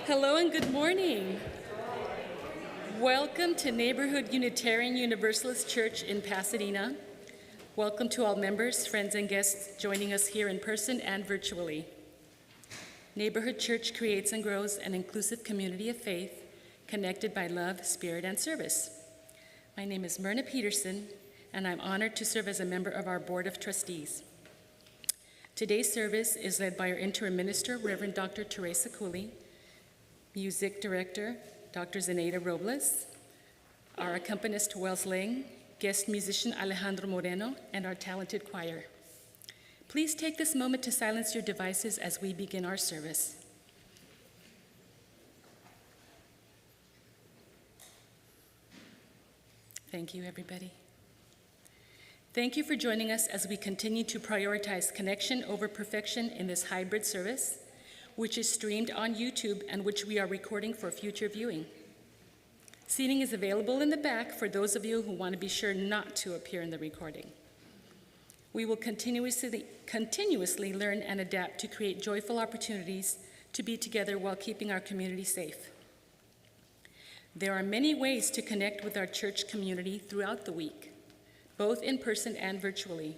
Hello and good morning. Welcome to Neighborhood Unitarian Universalist Church in Pasadena. Welcome to all members, friends, and guests joining us here in person and virtually. Neighborhood Church creates and grows an inclusive community of faith connected by love, spirit, and service. My name is Myrna Peterson, and I'm honored to serve as a member of our Board of Trustees. Today's service is led by our interim minister, Reverend Dr. Teresa Cooley, music director, Dr. Zenaida Robles, our accompanist, Wells Lang, guest musician, Alejandro Moreno, and our talented choir. Please take this moment to silence your devices as we begin our service. Thank you, everybody. Thank you for joining us as we continue to prioritize connection over perfection in this hybrid service, which is streamed on YouTube and which we are recording for future viewing. Seating is available in the back for those of you who want to be sure not to appear in the recording. We will continuously learn and adapt to create joyful opportunities to be together while keeping our community safe. There are many ways to connect with our church community throughout the week, both in person and virtually.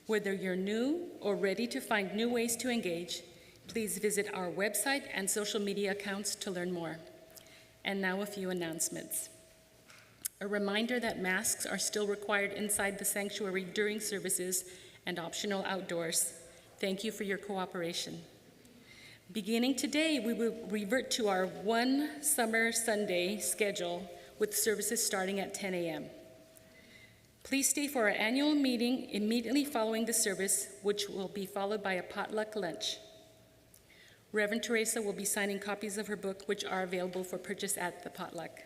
Whether you're new or ready to find new ways to engage, please visit our website and social media accounts to learn more. And now a few announcements. A reminder that masks are still required inside the sanctuary during services and optional outdoors. Thank you for your cooperation. Beginning today, we will revert to our one summer Sunday schedule with services starting at 10 a.m. Please stay for our annual meeting immediately following the service, which will be followed by a potluck lunch. Reverend Teresa will be signing copies of her book, which are available for purchase at the potluck.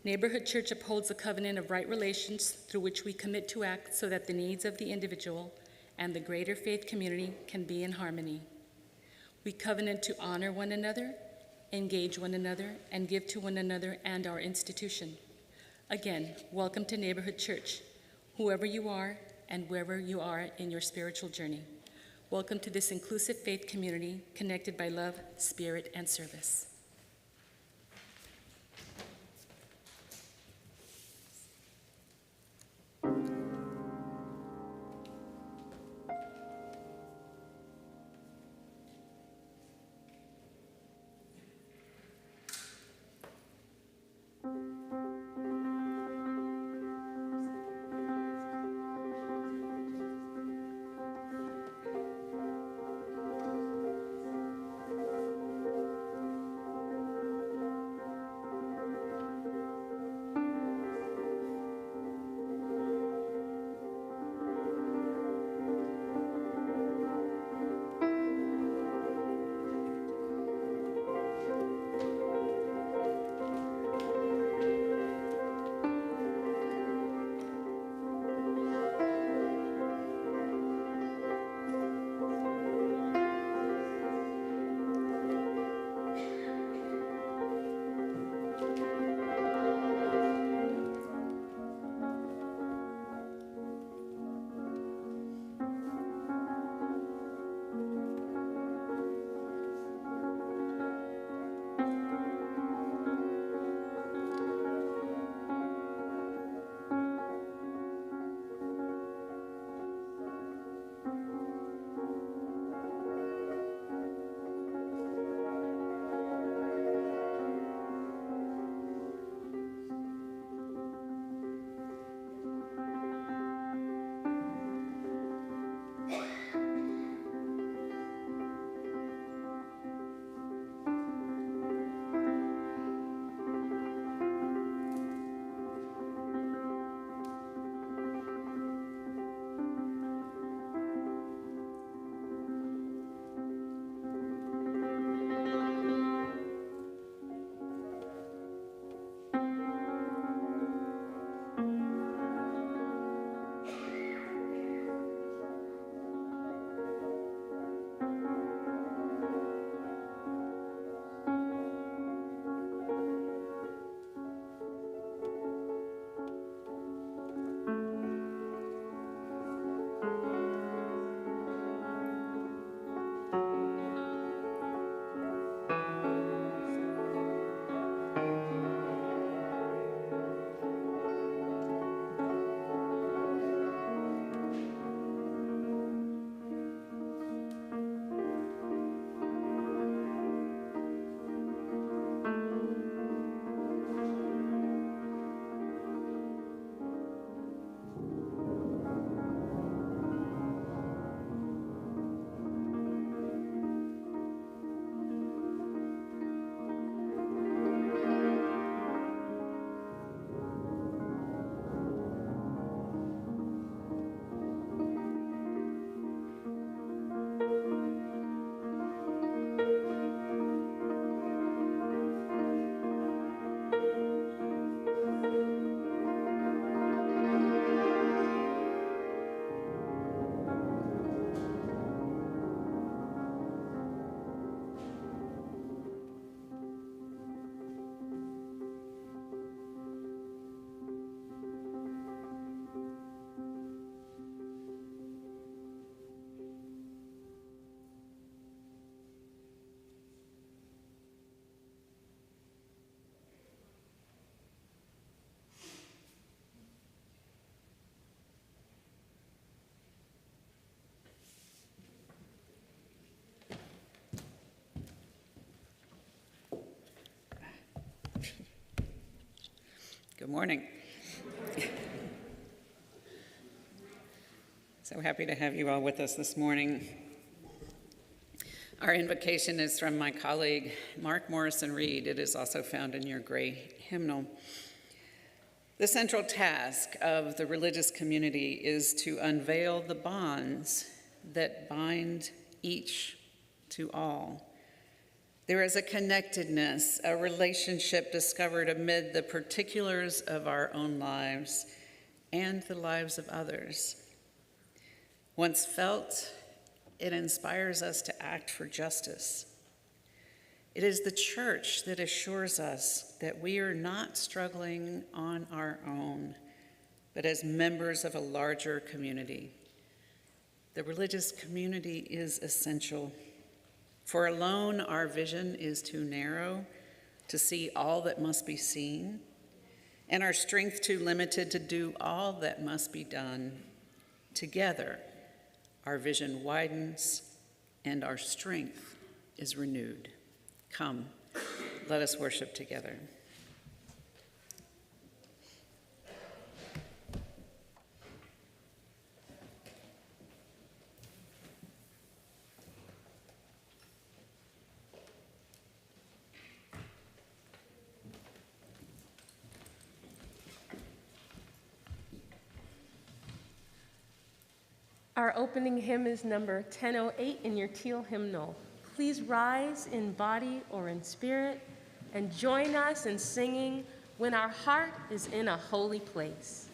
Neighborhood Church upholds a covenant of right relations through which we commit to act so that the needs of the individual and the greater faith community can be in harmony. We covenant to honor one another, engage one another, and give to one another and our institution. Again, welcome to Neighborhood Church, whoever you are and wherever you are in your spiritual journey. Welcome to this inclusive faith community connected by love, spirit, and service. Good morning. So happy to have you all with us this morning. Our invocation is from my colleague, Mark Morrison Reed. It is also found in your gray hymnal. The central task of the religious community is to unveil the bonds that bind each to all. There is a connectedness, a relationship discovered amid the particulars of our own lives and the lives of others. Once felt, it inspires us to act for justice. It is the church that assures us that we are not struggling on our own, but as members of a larger community. The religious community is essential. For alone, our vision is too narrow to see all that must be seen, and our strength too limited to do all that must be done. Together, our vision widens and our strength is renewed. Come, let us worship together. Our opening hymn is number 1008 in your teal hymnal. Please rise in body or in spirit and join us in singing When Our Heart is in a Holy Place.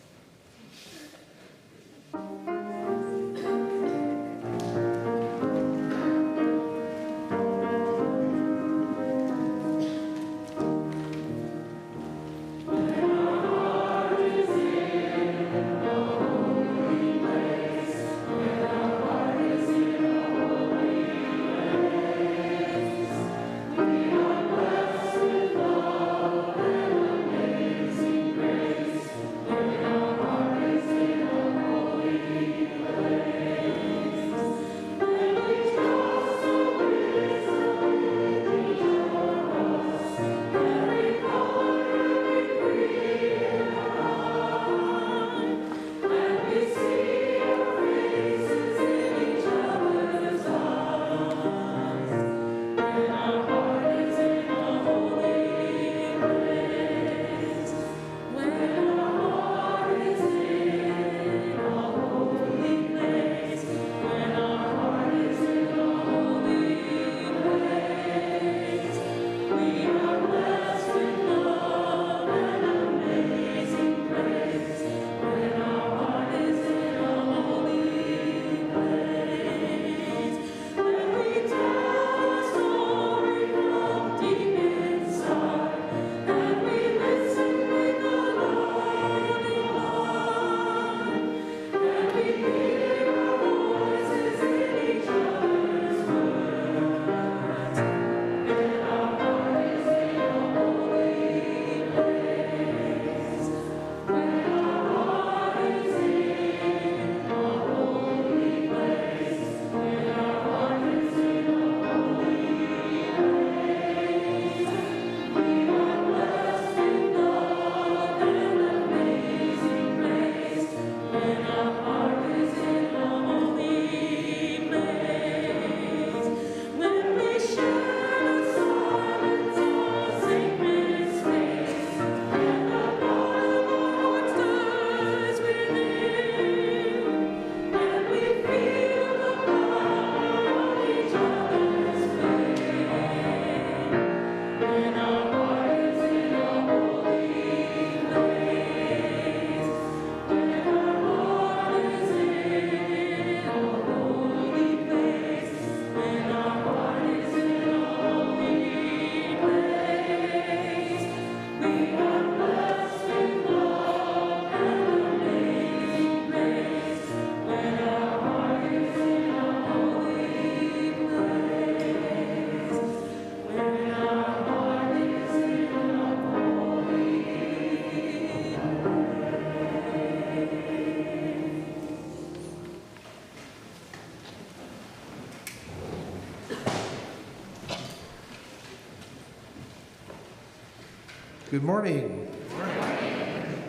Good morning.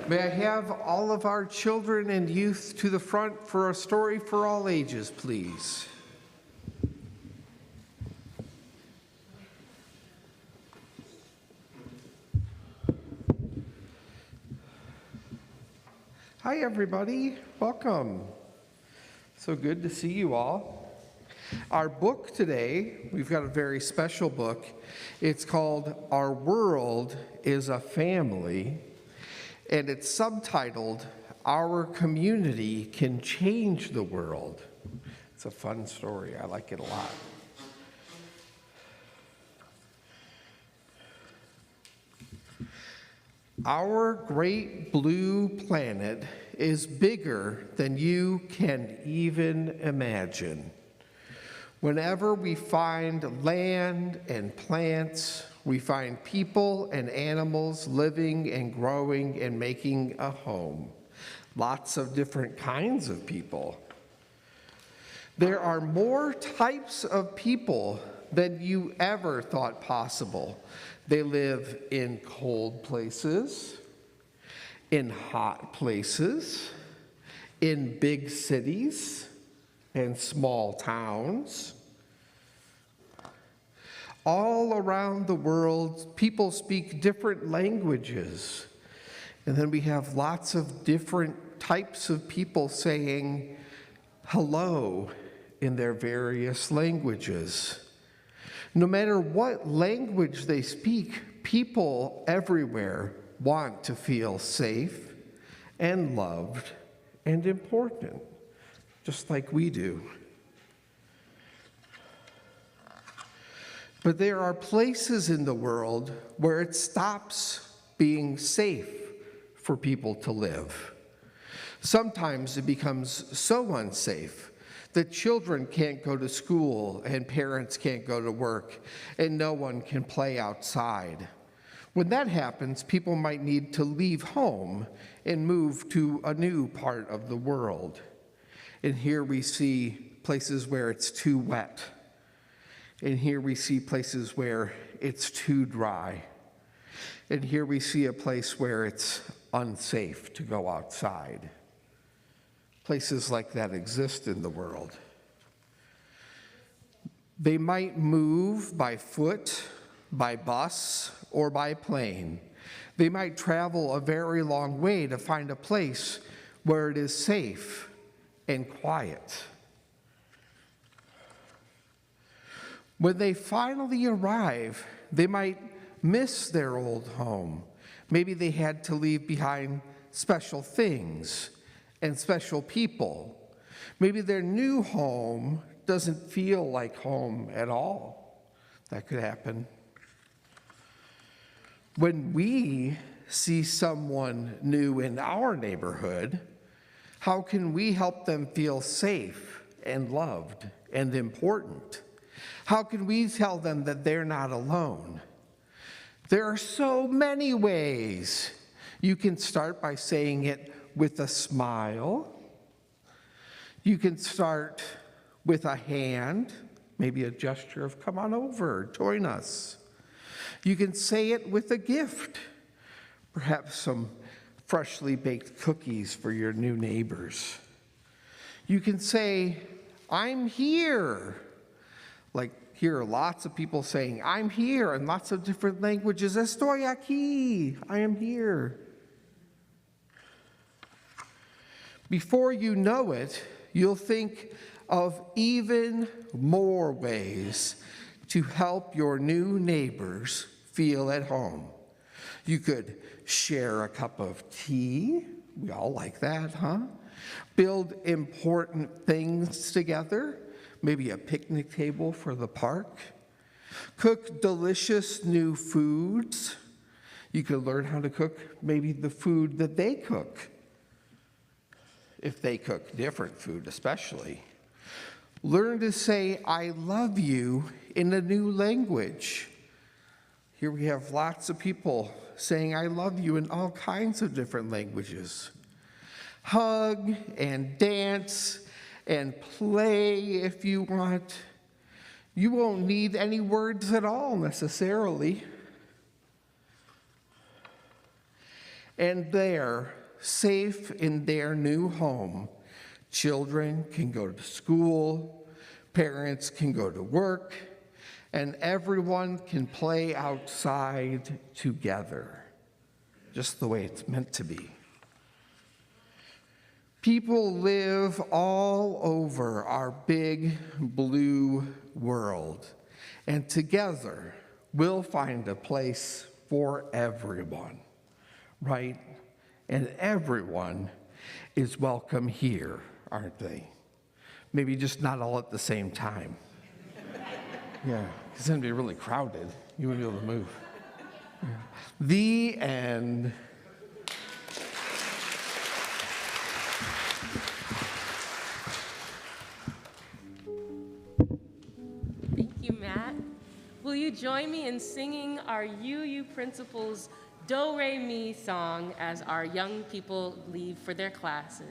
May I have all of our children and youth to the front for a story for all ages, please? Hi, everybody. Welcome. So good to see you all. Our book today, we've got a very special book. It's called Our World is a Family, and it's subtitled, Our Community Can Change the World. It's a fun story. I like it a lot. Our great blue planet is bigger than you can even imagine. Whenever we find land and plants, we find people and animals living and growing and making a home. Lots of different kinds of people. There are more types of people than you ever thought possible. They live in cold places, in hot places, in big cities, and small towns. All around the world, people speak different languages. And then we have lots of different types of people saying hello in their various languages. No matter what language they speak, people everywhere want to feel safe and loved and important, just like we do. But there are places in the world where it stops being safe for people to live. Sometimes it becomes so unsafe that children can't go to school and parents can't go to work and no one can play outside. When that happens, people might need to leave home and move to a new part of the world. And here we see places where it's too wet. And here we see places where it's too dry. And here we see a place where it's unsafe to go outside. Places like that exist in the world. They might move by foot, by bus, or by plane. They might travel a very long way to find a place where it is safe and quiet. When they finally arrive, they might miss their old home. Maybe they had to leave behind special things and special people. Maybe their new home doesn't feel like home at all. That could happen. When we see someone new in our neighborhood, how can we help them feel safe and loved and important? How can we tell them that they're not alone? There are so many ways. You can start by saying it with a smile. You can start with a hand, maybe a gesture of come on over, join us. You can say it with a gift, perhaps some freshly baked cookies for your new neighbors. You can say, I'm here. Like here are lots of people saying, I'm here, in lots of different languages. Estoy aquí, I am here. Before you know it, you'll think of even more ways to help your new neighbors feel at home. You could share a cup of tea. We all like that, huh? Build important things together, maybe a picnic table for the park. Cook delicious new foods. You could learn how to cook maybe the food that they cook, if they cook different food especially. Learn to say, I love you in a new language. Here we have lots of people saying, I love you in all kinds of different languages. Hug and dance and play if you want. You won't need any words at all necessarily. And there, safe in their new home, children can go to school, parents can go to work, and everyone can play outside together, just the way it's meant to be. People live all over our big blue world, and together we'll find a place for everyone, right? And everyone is welcome here, aren't they? Maybe just not all at the same time. Yeah, because then it'd be really crowded. You wouldn't be able to move. Yeah. The end. Thank you, Matt. Will you join me in singing our UU principal's Do Re Mi song as our young people leave for their classes?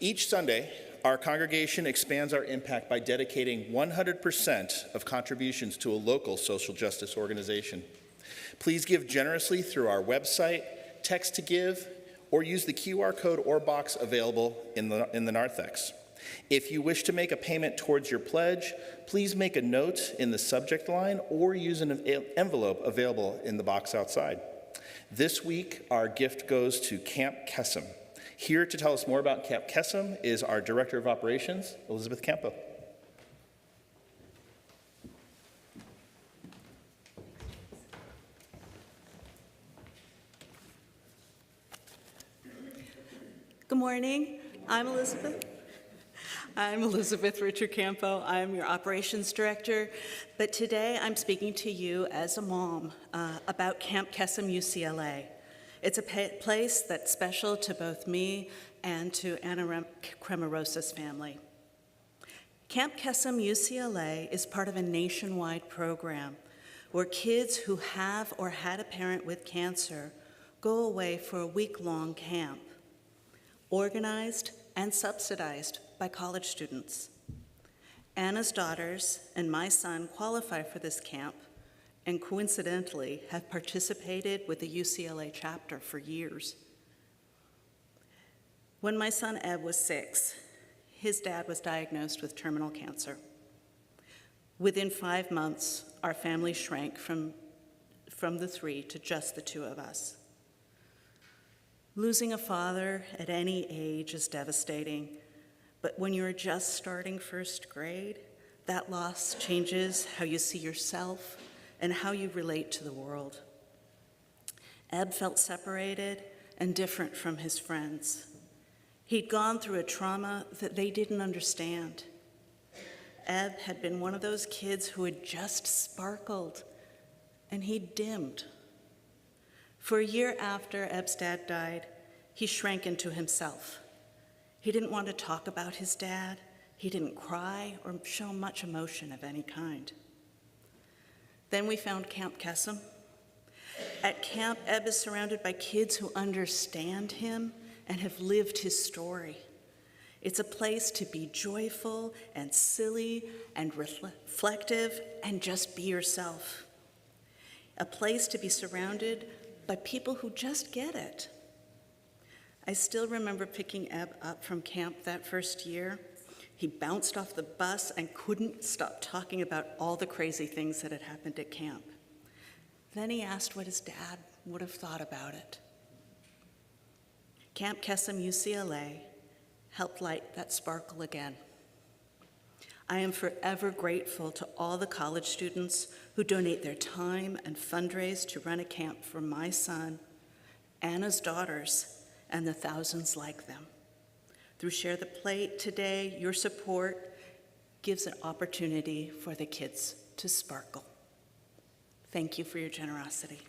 Each Sunday, our congregation expands our impact by dedicating 100% of contributions to a local social justice organization. Please give generously through our website, text to give, or use the QR code or box available in the narthex. If you wish to make a payment towards your pledge, please make a note in the subject line or use an envelope available in the box outside. This week, our gift goes to Camp Kesem. Here to tell us more about Camp Kesem is our Director of Operations, Elizabeth Campo. Good morning. I'm Elizabeth Richard Campo. I'm your operations director, but today I'm speaking to you as a mom about Camp Kesem UCLA. It's a place that's special to both me and to Anna Cremarosa's family. Camp Kesem UCLA is part of a nationwide program where kids who have or had a parent with cancer go away for a week-long camp, organized and subsidized by college students. Anna's daughters and my son qualify for this camp and coincidentally have participated with the UCLA chapter for years. When my son Eb was 6, his dad was diagnosed with terminal cancer. Within 5 months, our family shrank from the 3 to just the 2 of us. Losing a father at any age is devastating, but when you're just starting first grade, that loss changes how you see yourself and how you relate to the world. Eb felt separated and different from his friends. He'd gone through a trauma that they didn't understand. Eb had been one of those kids who had just sparkled, and he'd dimmed. For a year after Eb's dad died, he shrank into himself. He didn't want to talk about his dad. He didn't cry or show much emotion of any kind. Then we found Camp Kesem. At camp, Eb is surrounded by kids who understand him and have lived his story. It's a place to be joyful and silly and reflective and just be yourself. A place to be surrounded by people who just get it. I still remember picking Eb up from camp that first year. He bounced off the bus and couldn't stop talking about all the crazy things that had happened at camp. Then he asked what his dad would have thought about it. Camp Kesem UCLA helped light that sparkle again. I am forever grateful to all the college students who donate their time and fundraise to run a camp for my son, Anna's daughters, and the thousands like them. Through Share the Plate today, your support gives an opportunity for the kids to sparkle. Thank you for your generosity.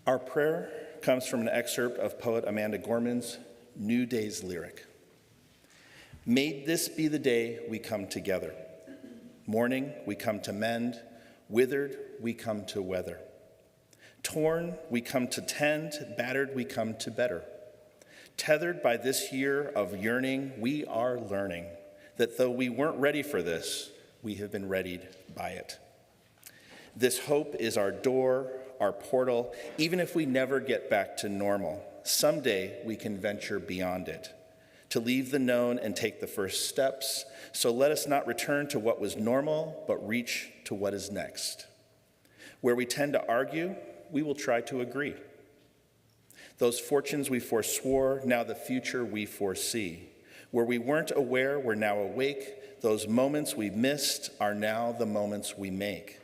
Our prayer comes from an excerpt of poet Amanda Gorman's New Day's lyric. May this be the day we come together. Mourning, we come to mend. Withered, we come to weather. Torn, we come to tend. Battered, we come to better. Tethered by this year of yearning, we are learning that though we weren't ready for this, we have been readied by it. This hope is our door, our portal. Even if we never get back to normal, someday we can venture beyond it, to leave the known and take the first steps. So let us not return to what was normal, but reach to what is next. Where we tend to argue, we will try to agree. Those fortunes we forswore, now the future we foresee. Where we weren't aware, we're now awake. Those moments we missed are now the moments we make.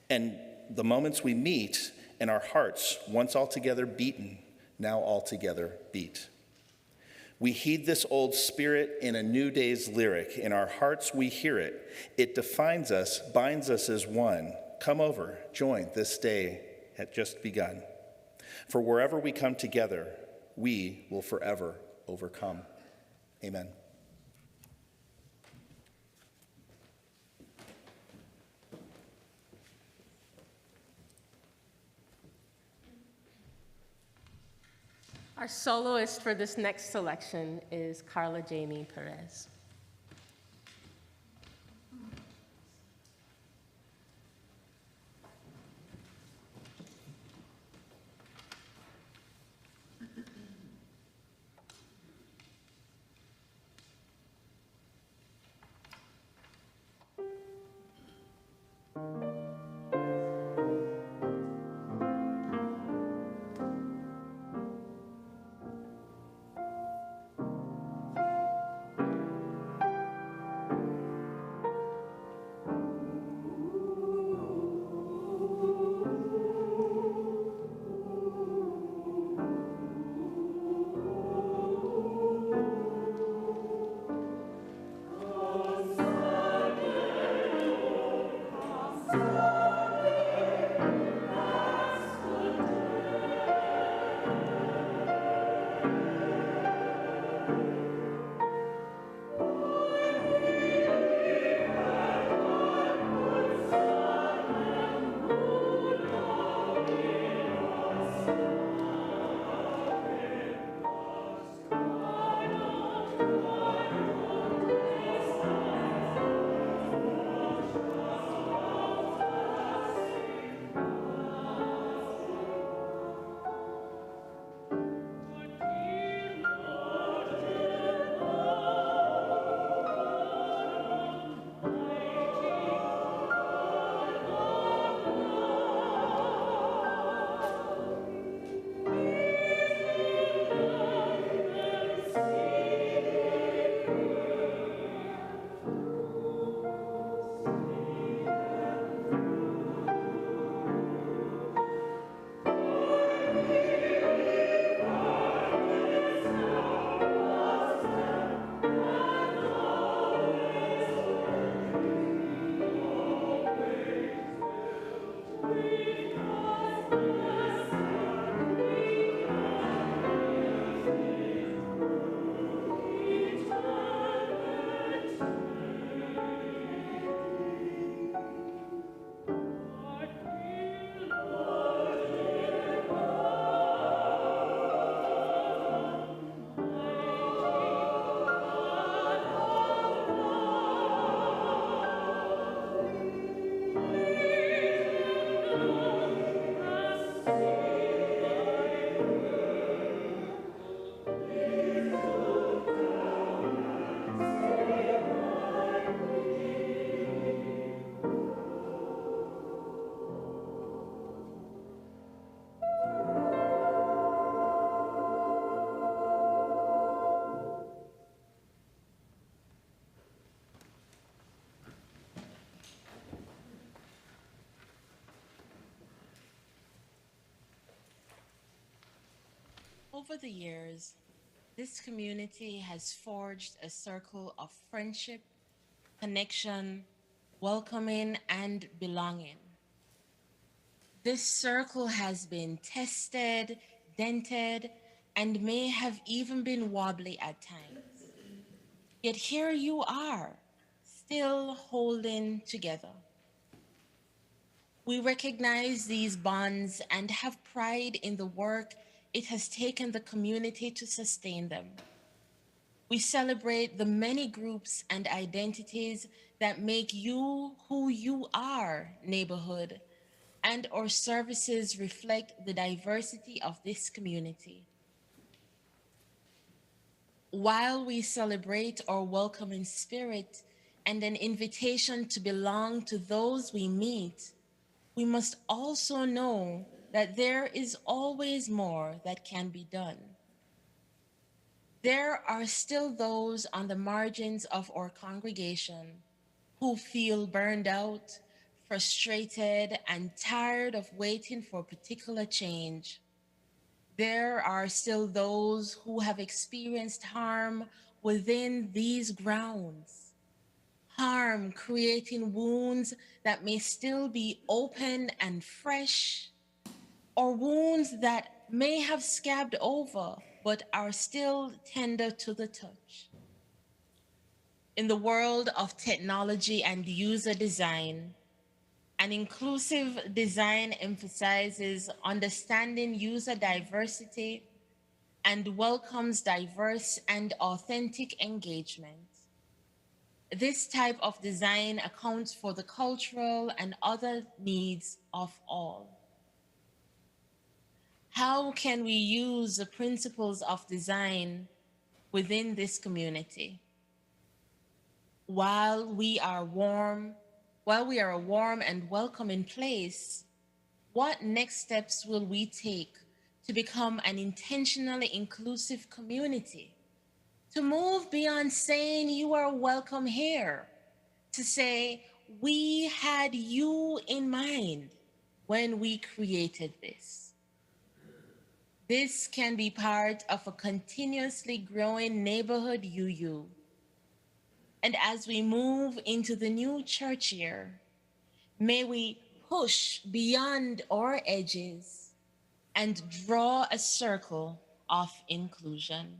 And the moments we meet and our hearts, once altogether beaten, now altogether beat. We heed this old spirit in a new day's lyric. In our hearts we hear it. It defines us, binds us as one. Come over, join, this day had just begun. For wherever we come together, we will forever overcome. Amen. Our soloist for this next selection is Carla Jamie Perez. Over the years, this community has forged a circle of friendship, connection, welcoming, and belonging. This circle has been tested, dented, and may have even been wobbly at times. Yet here you are, still holding together. We recognize these bonds and have pride in the work it has taken the community to sustain them. We celebrate the many groups and identities that make you who you are, neighborhood, and our services reflect the diversity of this community. While we celebrate our welcoming spirit and an invitation to belong to those we meet, we must also know that there is always more that can be done. There are still those on the margins of our congregation who feel burned out, frustrated, and tired of waiting for particular change. There are still those who have experienced harm within these grounds. Harm creating wounds that may still be open and fresh, or wounds that may have scabbed over but are still tender to the touch. In the world of technology and user design, an inclusive design emphasizes understanding user diversity and welcomes diverse and authentic engagement. This type of design accounts for the cultural and other needs of all. How can we use the principles of design within this community? While we are a warm and welcoming place, what next steps will we take to become an intentionally inclusive community? To move beyond saying you are welcome here, to say we had you in mind when we created this. This can be part of a continuously growing neighborhood UU. And as we move into the new church year, may we push beyond our edges and draw a circle of inclusion.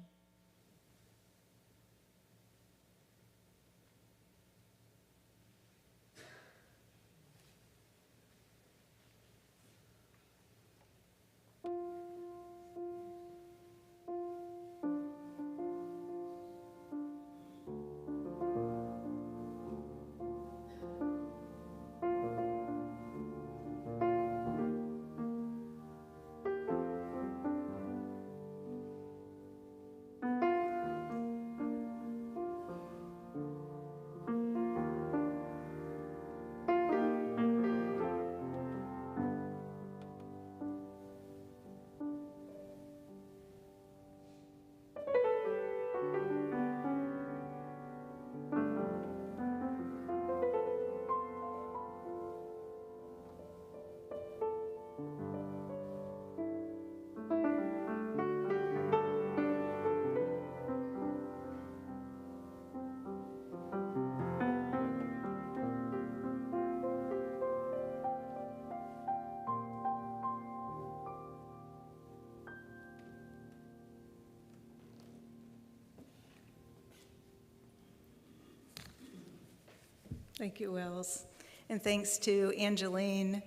Thank you, Wells. And thanks to Angeline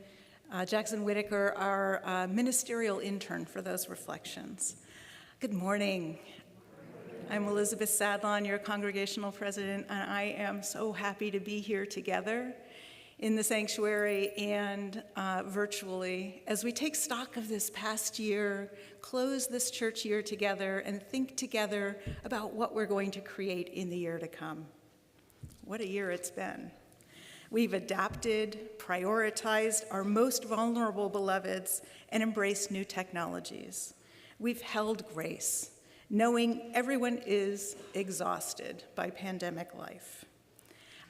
Jackson Whitaker, our ministerial intern, for those reflections. Good morning. I'm Elizabeth Sadlon, your congregational president, and I am so happy to be here together in the sanctuary and virtually as we take stock of this past year, close this church year together, and think together about what we're going to create in the year to come. What a year it's been. We've adapted, prioritized our most vulnerable beloveds, and embraced new technologies. We've held grace, knowing everyone is exhausted by pandemic life.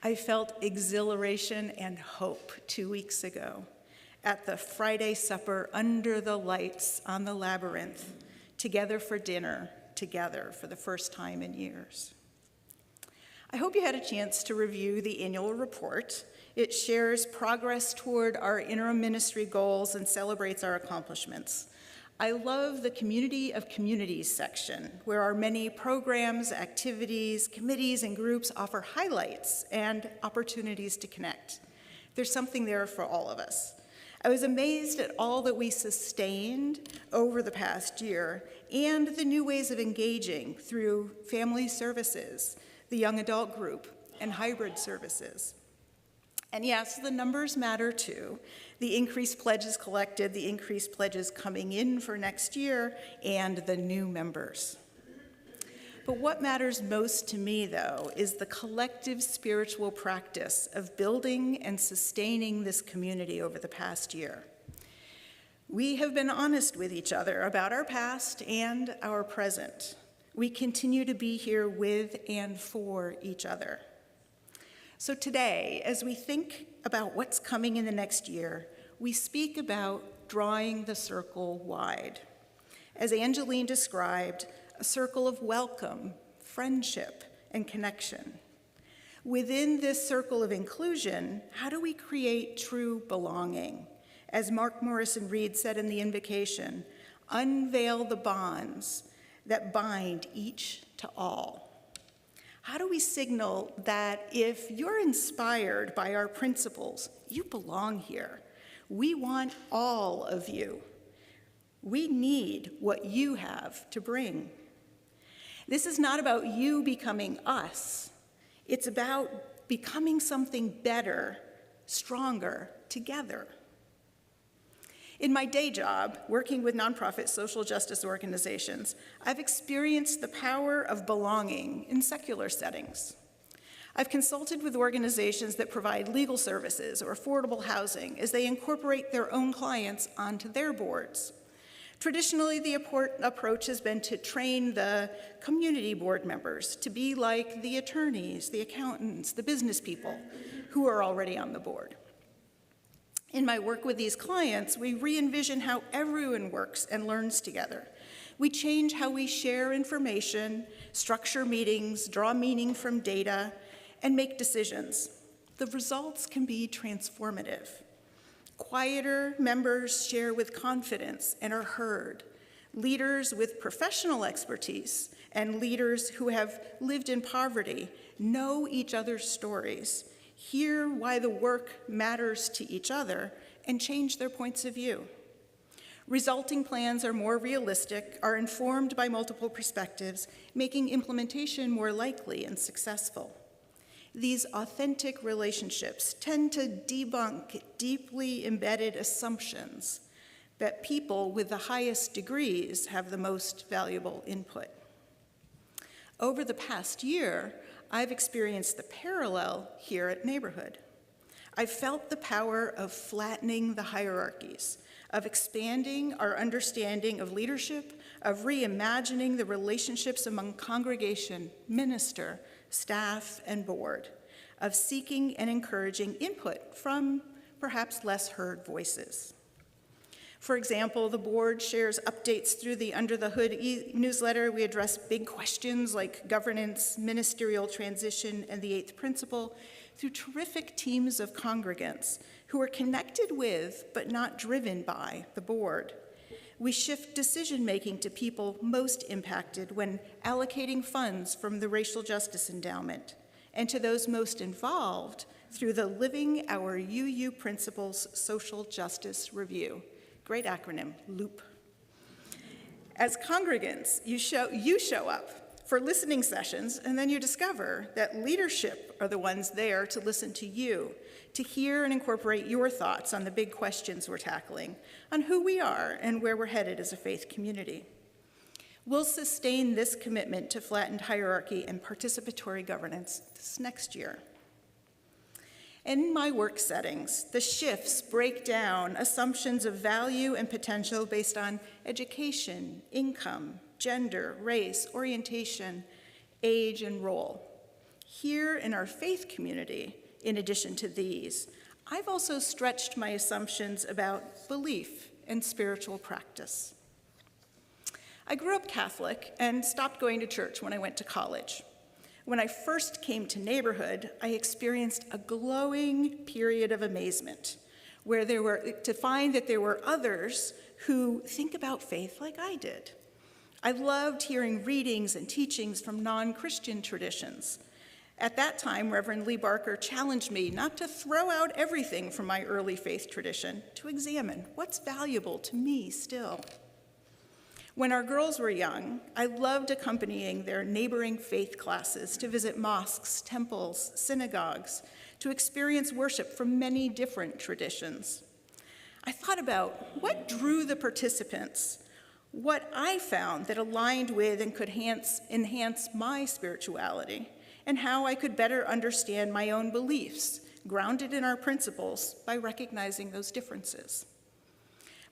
I felt exhilaration and hope 2 weeks ago at the Friday supper under the lights on the Labyrinth, together for dinner, together for the first time in years. I hope you had a chance to review the annual report. It shares progress toward our interim ministry goals and celebrates our accomplishments. I love the Community of Communities section, where our many programs, activities, committees, and groups offer highlights and opportunities to connect. There's something there for all of us. I was amazed at all that we sustained over the past year and the new ways of engaging through family services, the young adult group, and hybrid services. And yes, the numbers matter too. The increased pledges collected, the increased pledges coming in for next year, and the new members. But what matters most to me, though, is the collective spiritual practice of building and sustaining this community over the past year. We have been honest with each other about our past and our present. We continue to be here with and for each other. So today, as we think about what's coming in the next year, we speak about drawing the circle wide. As Angeline described, a circle of welcome, friendship, and connection. Within this circle of inclusion, how do we create true belonging? As Mark Morrison Reed said in the invocation, unveil the bonds that bind each to all. How do we signal that if you're inspired by our principles, you belong here? We want all of you. We need what you have to bring. This is not about you becoming us. It's about becoming something better, stronger, together. In my day job, working with nonprofit social justice organizations, I've experienced the power of belonging in secular settings. I've consulted with organizations that provide legal services or affordable housing as they incorporate their own clients onto their boards. Traditionally, the approach has been to train the community board members to be like the attorneys, the accountants, the business people who are already on the board. In my work with these clients, we re-envision how everyone works and learns together. We change how we share information, structure meetings, draw meaning from data, and make decisions. The results can be transformative. Quieter members share with confidence and are heard. Leaders with professional expertise and leaders who have lived in poverty know each other's stories, hear why the work matters to each other, and change their points of view. Resulting plans are more realistic, are informed by multiple perspectives, making implementation more likely and successful. These authentic relationships tend to debunk deeply embedded assumptions that people with the highest degrees have the most valuable input. Over the past year, I've experienced the parallel here at Neighborhood. I've felt the power of flattening the hierarchies, of expanding our understanding of leadership, of reimagining the relationships among congregation, minister, staff, and board, of seeking and encouraging input from perhaps less heard voices. For example, the board shares updates through the Under the Hood newsletter. We address big questions like governance, ministerial transition, and the eighth principle through terrific teams of congregants who are connected with, but not driven by, the board. We shift decision-making to people most impacted when allocating funds from the Racial Justice Endowment, and to those most involved through the Living Our UU Principles Social Justice Review. Great acronym, LOOP. As congregants, you show up for listening sessions, and then you discover that leadership are the ones there to listen to you, to hear and incorporate your thoughts on the big questions we're tackling, on who we are and where we're headed as a faith community. We'll sustain this commitment to flattened hierarchy and participatory governance this next year. In my work settings, the shifts break down assumptions of value and potential based on education, income, gender, race, orientation, age, and role. Here in our faith community, in addition to these, I've also stretched my assumptions about belief and spiritual practice. I grew up Catholic and stopped going to church when I went to college. When I first came to neighborhood, I experienced a glowing period of amazement to find that there were others who think about faith like I did. I loved hearing readings and teachings from non-Christian traditions. At that time, Reverend Lee Barker challenged me not to throw out everything from my early faith tradition, to examine what's valuable to me still. When our girls were young, I loved accompanying their neighboring faith classes to visit mosques, temples, synagogues, to experience worship from many different traditions. I thought about what drew the participants, what I found that aligned with and could enhance my spirituality, and how I could better understand my own beliefs, grounded in our principles, by recognizing those differences.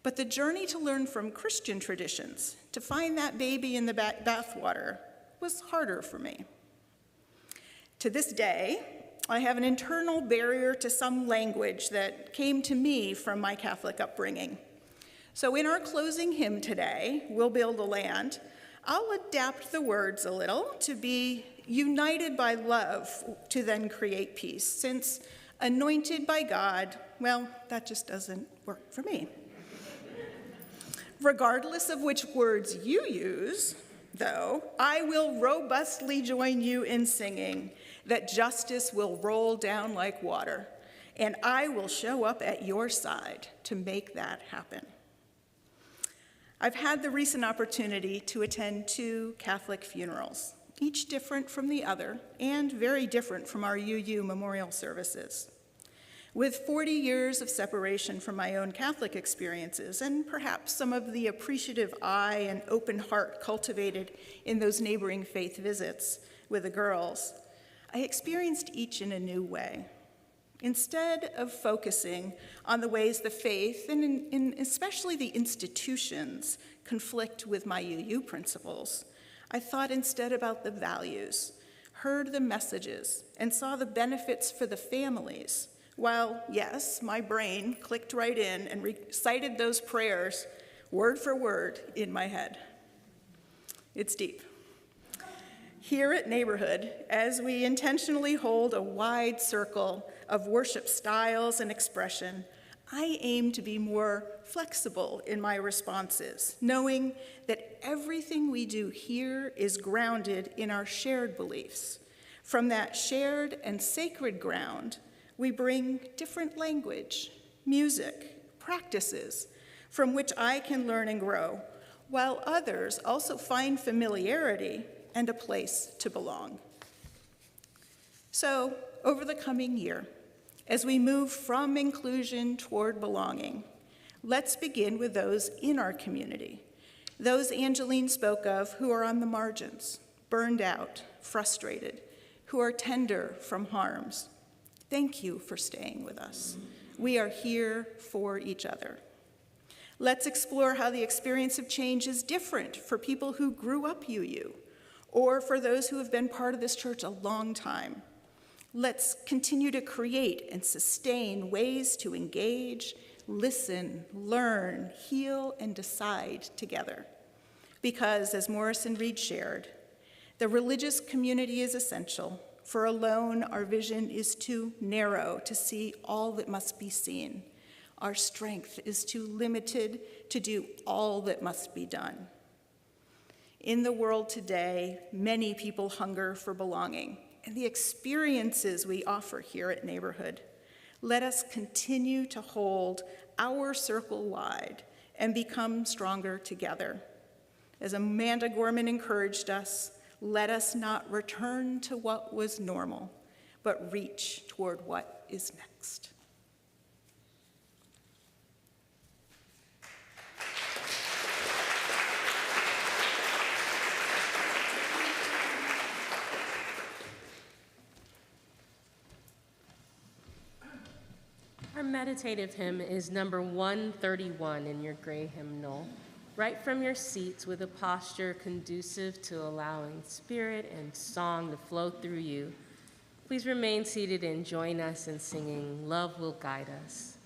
But the journey to learn from Christian traditions, to find that baby in the bathwater, was harder for me. To this day, I have an internal barrier to some language that came to me from my Catholic upbringing. So in our closing hymn today, We'll Build a Land, I'll adapt the words a little to be united by love to then create peace, since anointed by God, well, that just doesn't work for me. Regardless of which words you use, though, I will robustly join you in singing that justice will roll down like water, and I will show up at your side to make that happen. I've had the recent opportunity to attend 2 Catholic funerals, each different from the other and very different from our UU memorial services. With 40 years of separation from my own Catholic experiences, and perhaps some of the appreciative eye and open heart cultivated in those neighboring faith visits with the girls, I experienced each in a new way. Instead of focusing on the ways the faith, and especially the institutions, conflict with my UU principles, I thought instead about the values, heard the messages, and saw the benefits for the families, while, yes, my brain clicked right in and recited those prayers word for word in my head. It's deep. Here at Neighborhood, as we intentionally hold a wide circle of worship styles and expression, I aim to be more flexible in my responses, knowing that everything we do here is grounded in our shared beliefs. From that shared and sacred ground, we bring different language, music, practices from which I can learn and grow, while others also find familiarity and a place to belong. So, over the coming year, as we move from inclusion toward belonging, let's begin with those in our community, those Angeline spoke of who are on the margins, burned out, frustrated, who are tender from harms. Thank you for staying with us. We are here for each other. Let's explore how the experience of change is different for people who grew up UU, or for those who have been part of this church a long time. Let's continue to create and sustain ways to engage, listen, learn, heal, and decide together. Because, as Morrison Reed shared, the religious community is essential, for alone our vision is too narrow to see all that must be seen. Our strength is too limited to do all that must be done. In the world today, many people hunger for belonging, and the experiences we offer here at Neighborhood. Let us continue to hold our circle wide and become stronger together. As Amanda Gorman encouraged us, let us not return to what was normal, but reach toward what is next. Our meditative hymn is number 131 in your gray hymnal. Right from your seats with a posture conducive to allowing spirit and song to flow through you, please remain seated and join us in singing Love Will Guide Us.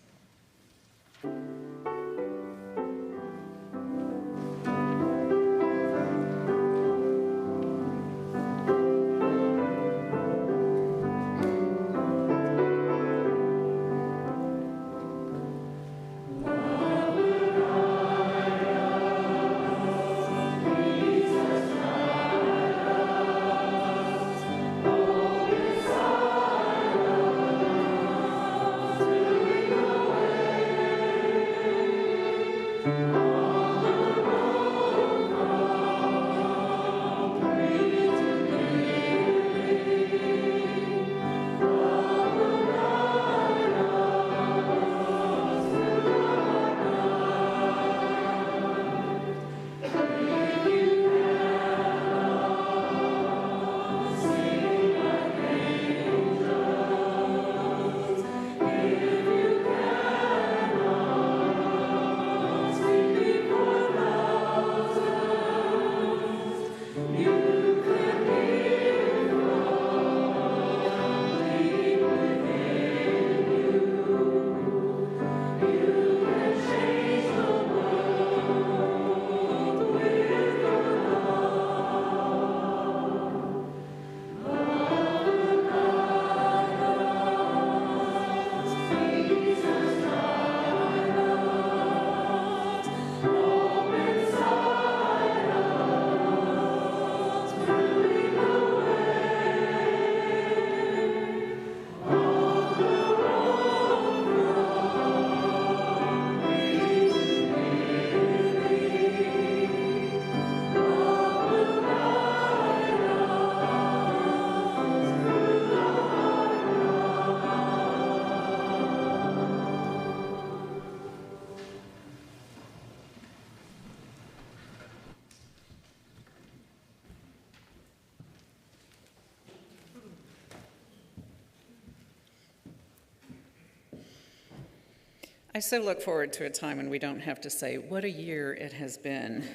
I so look forward to a time when we don't have to say, what a year it has been.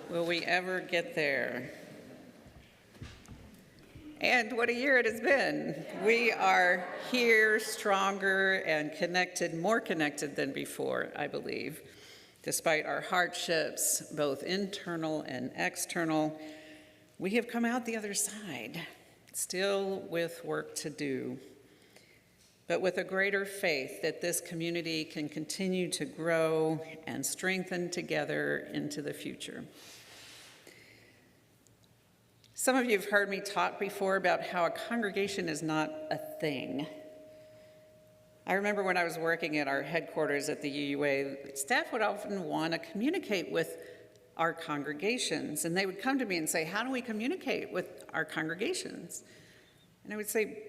Will we ever get there? And what a year it has been. We are here stronger and connected, more connected than before, I believe. Despite our hardships, both internal and external, we have come out the other side, still with work to do, but with a greater faith that this community can continue to grow and strengthen together into the future. Some of you have heard me talk before about how a congregation is not a thing. I remember when I was working at our headquarters at the UUA, staff would often want to communicate with our congregations, and they would come to me and say, how do we communicate with our congregations? And I would say,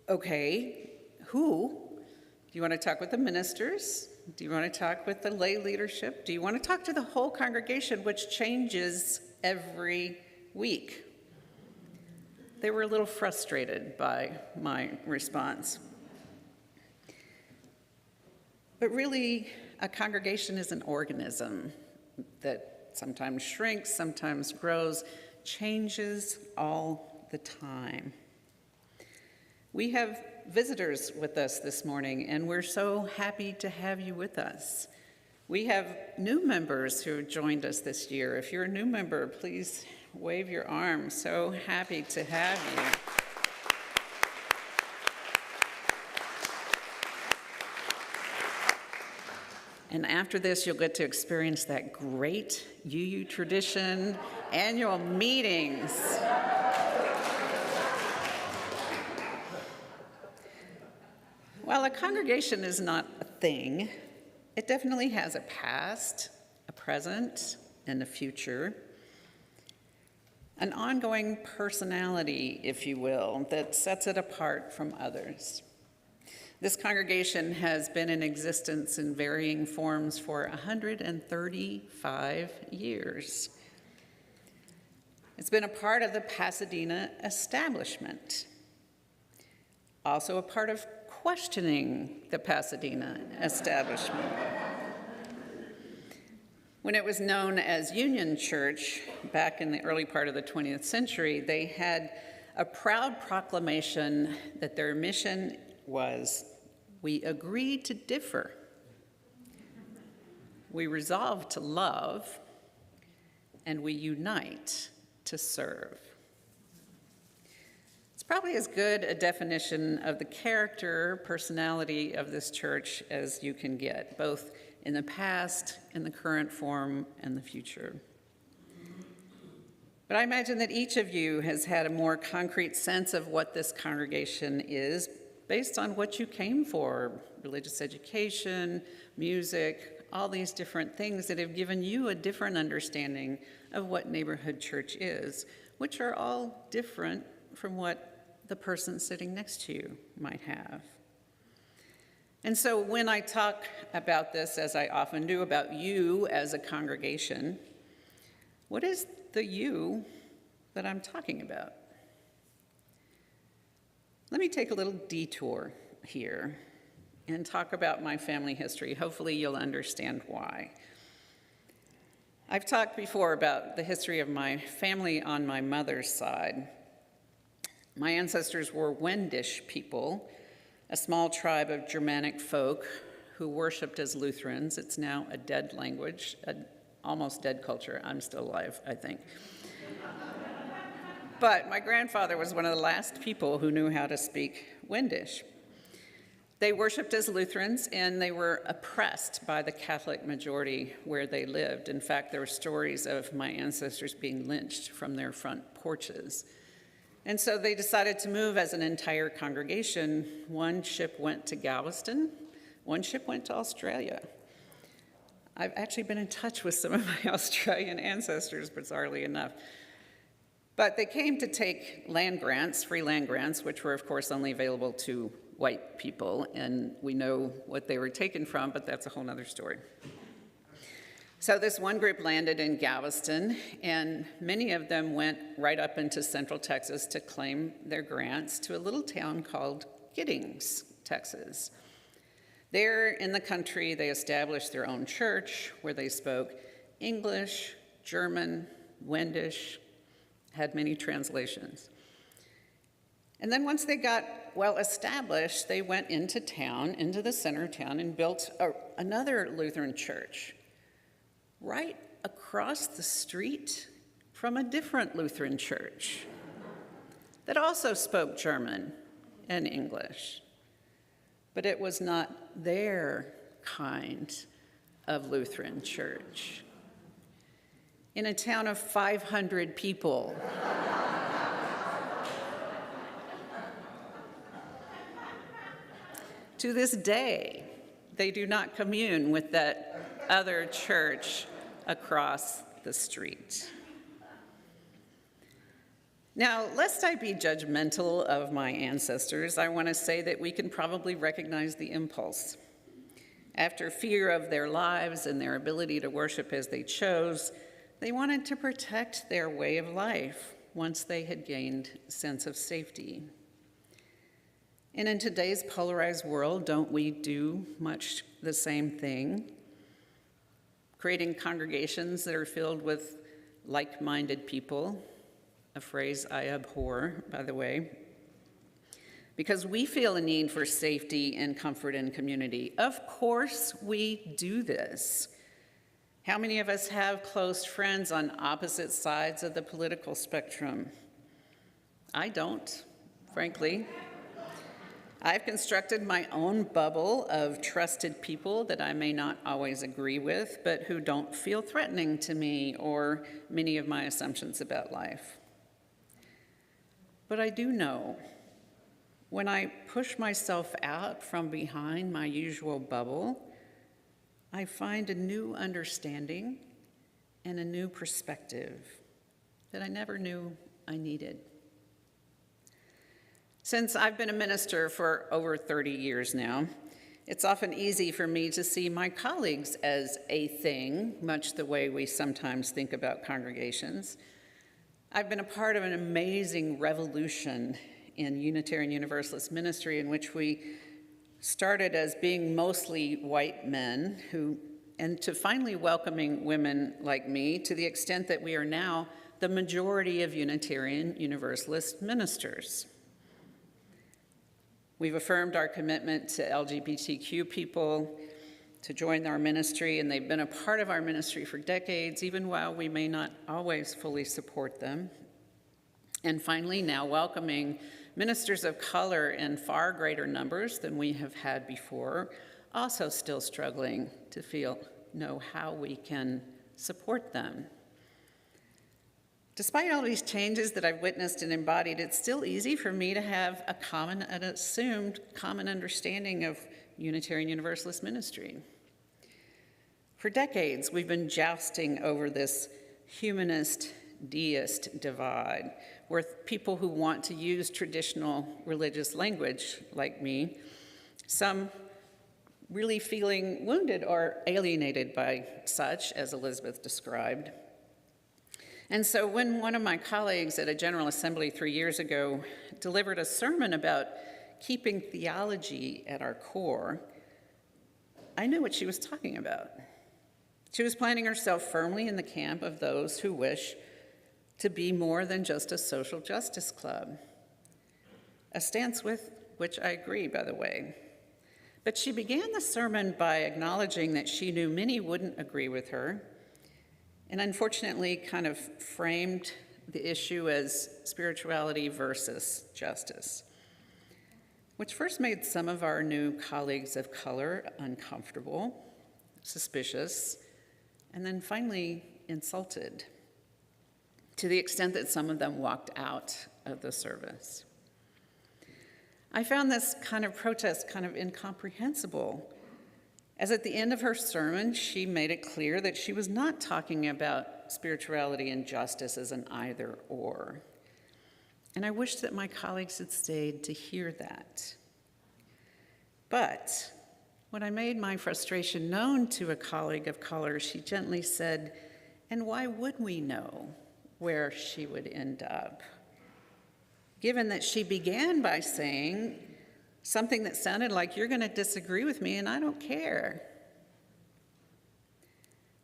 okay, who? Do you want to talk with the ministers? Do you want to talk with the lay leadership? Do you want to talk to the whole congregation, which changes every week? They were a little frustrated by my response. But really, a congregation is an organism that sometimes shrinks, sometimes grows, changes all the time. We have visitors with us this morning, and we're so happy to have you with us. We have new members who have joined us this year. If you're a new member, please wave your arm. So happy to have you. And after this, you'll get to experience that great UU tradition, annual meetings. While a congregation is not a thing, it definitely has a past, a present, and a future. An ongoing personality, if you will, that sets it apart from others. This congregation has been in existence in varying forms for 135 years. It's been a part of the Pasadena establishment, also a part of questioning the Pasadena establishment. When it was known as Union Church back in the early part of the 20th century, they had a proud proclamation that their mission was, we agree to differ, we resolve to love, and we unite to serve. It's probably as good a definition of the character, personality of this church as you can get, both in the past, in the current form, and the future. But I imagine that each of you has had a more concrete sense of what this congregation is based on what you came for, religious education, music, all these different things that have given you a different understanding of what neighborhood church is, which are all different from what the person sitting next to you might have. And so when I talk about this, as I often do, about you as a congregation, what is the you that I'm talking about? Let me take a little detour here and talk about my family history. Hopefully you'll understand why. I've talked before about the history of my family on my mother's side. My ancestors were Wendish people, a small tribe of Germanic folk who worshiped as Lutherans. It's now a dead language, an almost dead culture. I'm still alive, I think. But my grandfather was one of the last people who knew how to speak Wendish. They worshiped as Lutherans, and they were oppressed by the Catholic majority where they lived. In fact, there were stories of my ancestors being lynched from their front porches. And so they decided to move as an entire congregation. One ship went to Galveston, one ship went to Australia. I've actually been in touch with some of my Australian ancestors, bizarrely enough. But they came to take land grants, free land grants, which were, of course, only available to white people, and we know what they were taken from, but that's a whole other story. So this one group landed in Galveston, and many of them went right up into Central Texas to claim their grants to a little town called Giddings, Texas. There in the country, they established their own church where they spoke English, German, Wendish, had many translations. And then once they got well established, they went into town, into the center of town, and built another Lutheran church right across the street from a different Lutheran church that also spoke German and English. But it was not their kind of Lutheran church. In a town of 500 people, to this day, they do not commune with that other church across the street. Now, lest I be judgmental of my ancestors, I want to say that we can probably recognize the impulse. After fear of their lives and their ability to worship as they chose, they wanted to protect their way of life once they had gained a sense of safety. And in today's polarized world, don't we do much the same thing? Creating congregations that are filled with like-minded people, a phrase I abhor, by the way, because we feel a need for safety and comfort in community. Of course we do this. How many of us have close friends on opposite sides of the political spectrum? I don't, frankly. I've constructed my own bubble of trusted people that I may not always agree with, but who don't feel threatening to me or many of my assumptions about life. But I do know when I push myself out from behind my usual bubble, I find a new understanding and a new perspective that I never knew I needed. Since I've been a minister for over 30 years now, it's often easy for me to see my colleagues as a thing, much the way we sometimes think about congregations. I've been a part of an amazing revolution in Unitarian Universalist ministry in which we started as being mostly white men and to finally welcoming women like me to the extent that we are now the majority of Unitarian Universalist ministers. We've affirmed our commitment to LGBTQ people to join our ministry, and they've been a part of our ministry for decades, even while we may not always fully support them. And finally, now welcoming ministers of color in far greater numbers than we have had before, also still struggling to know how we can support them. Despite all these changes that I've witnessed and embodied, it's still easy for me to have an assumed common understanding of Unitarian Universalist ministry. For decades, we've been jousting over this humanist-deist divide, where people who want to use traditional religious language, like me, some really feeling wounded or alienated by such, as Elizabeth described. And so when one of my colleagues at a General Assembly 3 years ago delivered a sermon about keeping theology at our core, I knew what she was talking about. She was planting herself firmly in the camp of those who wish to be more than just a social justice club, a stance with which I agree, by the way. But she began the sermon by acknowledging that she knew many wouldn't agree with her, and unfortunately kind of framed the issue as spirituality versus justice, which first made some of our new colleagues of color uncomfortable, suspicious, and then finally insulted, to the extent that some of them walked out of the service. I found this kind of protest kind of incomprehensible, as at the end of her sermon, she made it clear that she was not talking about spirituality and justice as an either or. And I wish that my colleagues had stayed to hear that. But when I made my frustration known to a colleague of color, she gently said, "And why would we know where she would end up?" Given that she began by saying something that sounded like, you're going to disagree with me and I don't care.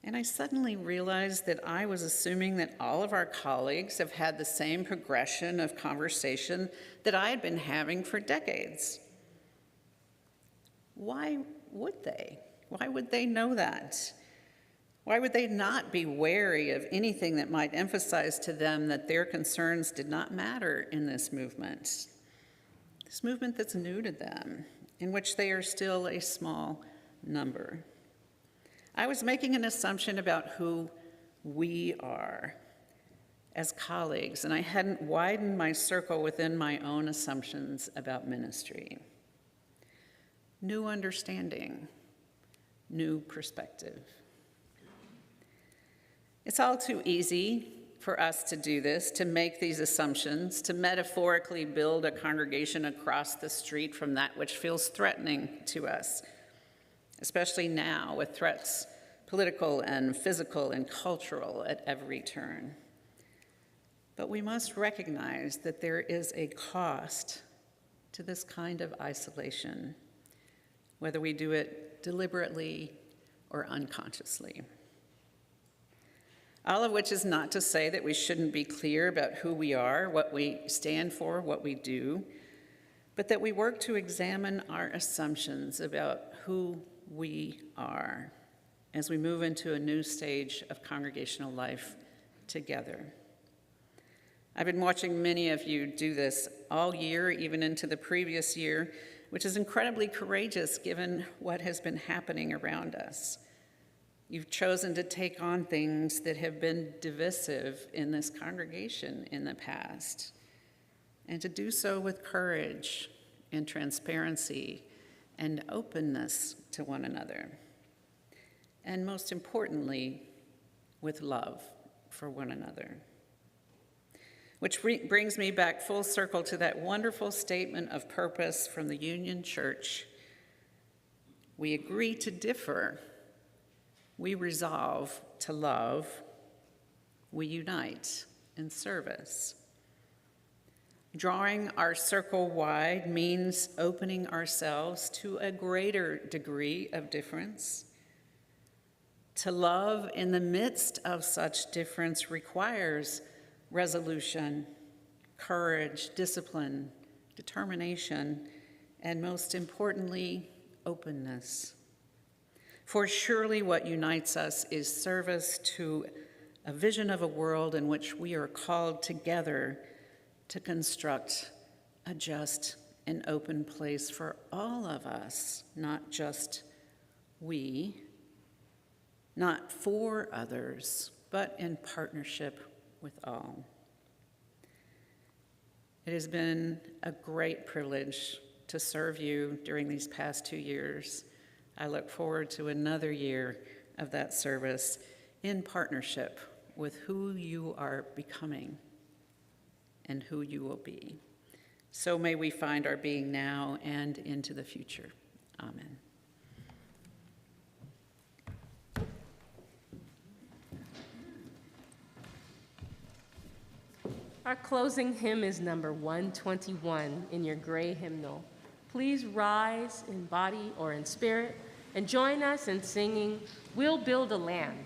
And I suddenly realized that I was assuming that all of our colleagues have had the same progression of conversation that I had been having for decades. Why would they? Why would they know that? Why would they not be wary of anything that might emphasize to them that their concerns did not matter in this movement? This movement that's new to them, in which they are still a small number. I was making an assumption about who we are as colleagues, and I hadn't widened my circle within my own assumptions about ministry. New understanding, new perspective. It's all too easy for us to do this, to make these assumptions, to metaphorically build a congregation across the street from that which feels threatening to us, especially now with threats, political and physical and cultural, at every turn. But we must recognize that there is a cost to this kind of isolation, whether we do it deliberately or unconsciously. All of which is not to say that we shouldn't be clear about who we are, what we stand for, what we do, but that we work to examine our assumptions about who we are as we move into a new stage of congregational life together. I've been watching many of you do this all year, even into the previous year, which is incredibly courageous given what has been happening around us. You've chosen to take on things that have been divisive in this congregation in the past, and to do so with courage and transparency and openness to one another. And most importantly, with love for one another. Which brings me back full circle to that wonderful statement of purpose from the Union Church. We agree to differ. We resolve to love. We unite in service. Drawing our circle wide means opening ourselves to a greater degree of difference. To love in the midst of such difference requires resolution, courage, discipline, determination, and most importantly, openness. For surely what unites us is service to a vision of a world in which we are called together to construct a just and open place for all of us, not just we, not for others, but in partnership with all. It has been a great privilege to serve you during these past 2 years. I look forward to another year of that service in partnership with who you are becoming and who you will be. So may we find our being now and into the future. Amen. Our closing hymn is number 121 in your gray hymnal. Please rise in body or in spirit and join us in singing, "We'll Build a Land."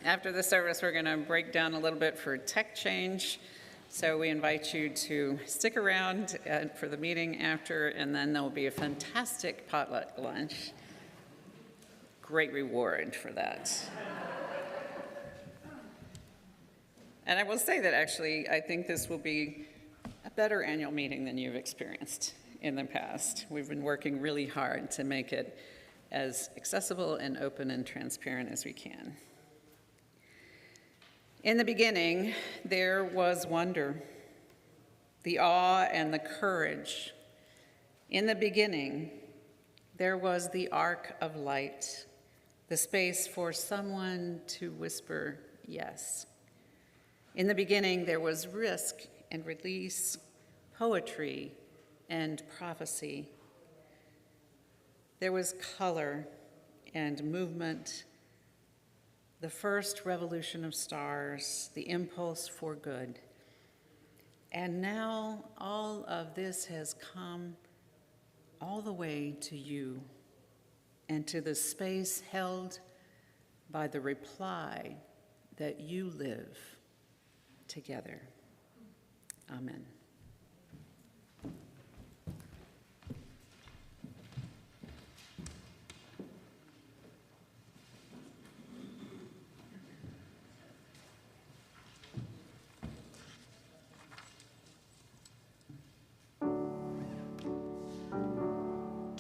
After the service, we're going to break down a little bit for tech change. So we invite you to stick around for the meeting after, and then there'll be a fantastic potluck lunch. Great reward for that. And I will say that actually, I think this will be a better annual meeting than you've experienced in the past. We've been working really hard to make it as accessible and open and transparent as we can. In the beginning, there was wonder, the awe and the courage. In the beginning, there was the arc of light, the space for someone to whisper yes. In the beginning, there was risk and release, poetry and prophecy. There was color and movement, the first revolution of stars, the impulse for good. And now all of this has come all the way to you and to the space held by the reply that you live together. Amen.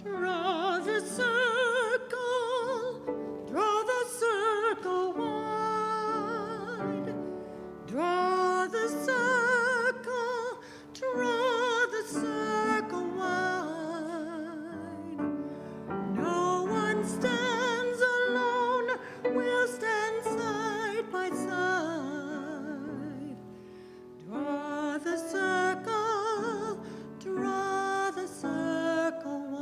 Draw the circle wide. Draw the circle, draw the circle wide. No one stands alone, we'll stand side by side. Draw the circle, draw the circle wide.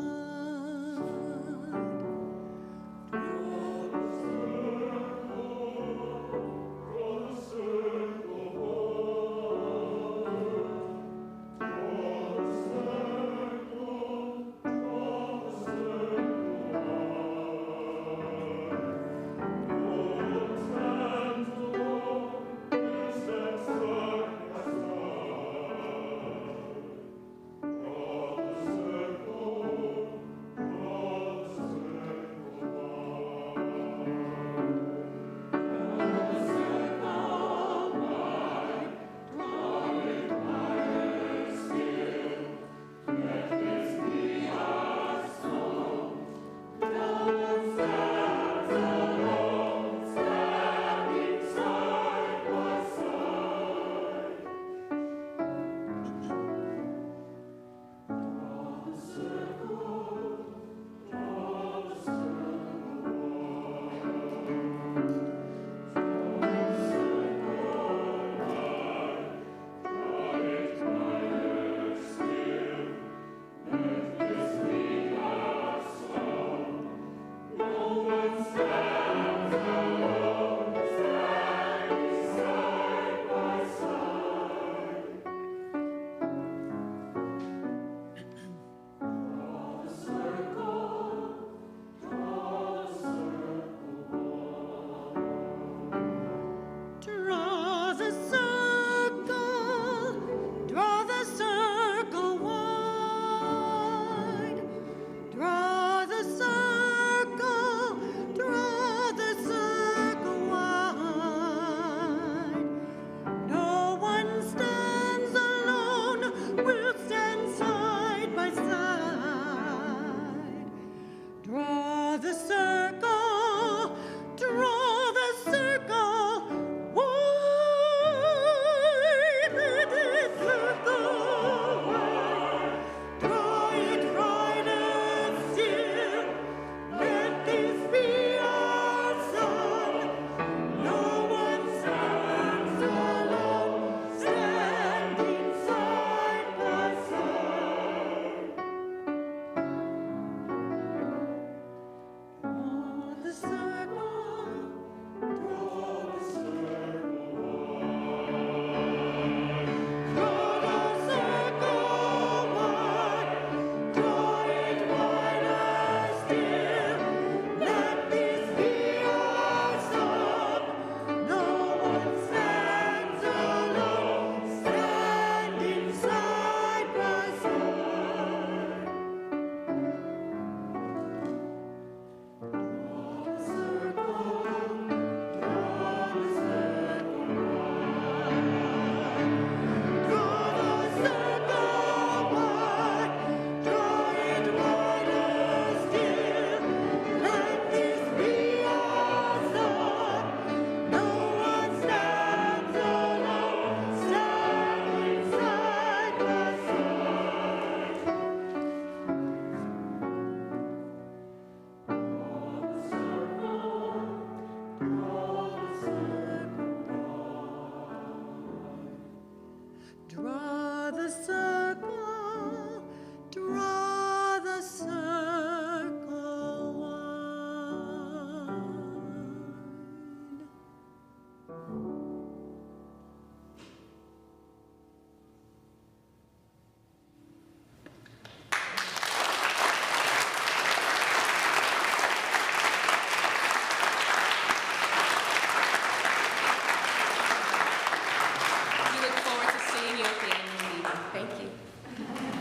Thank you.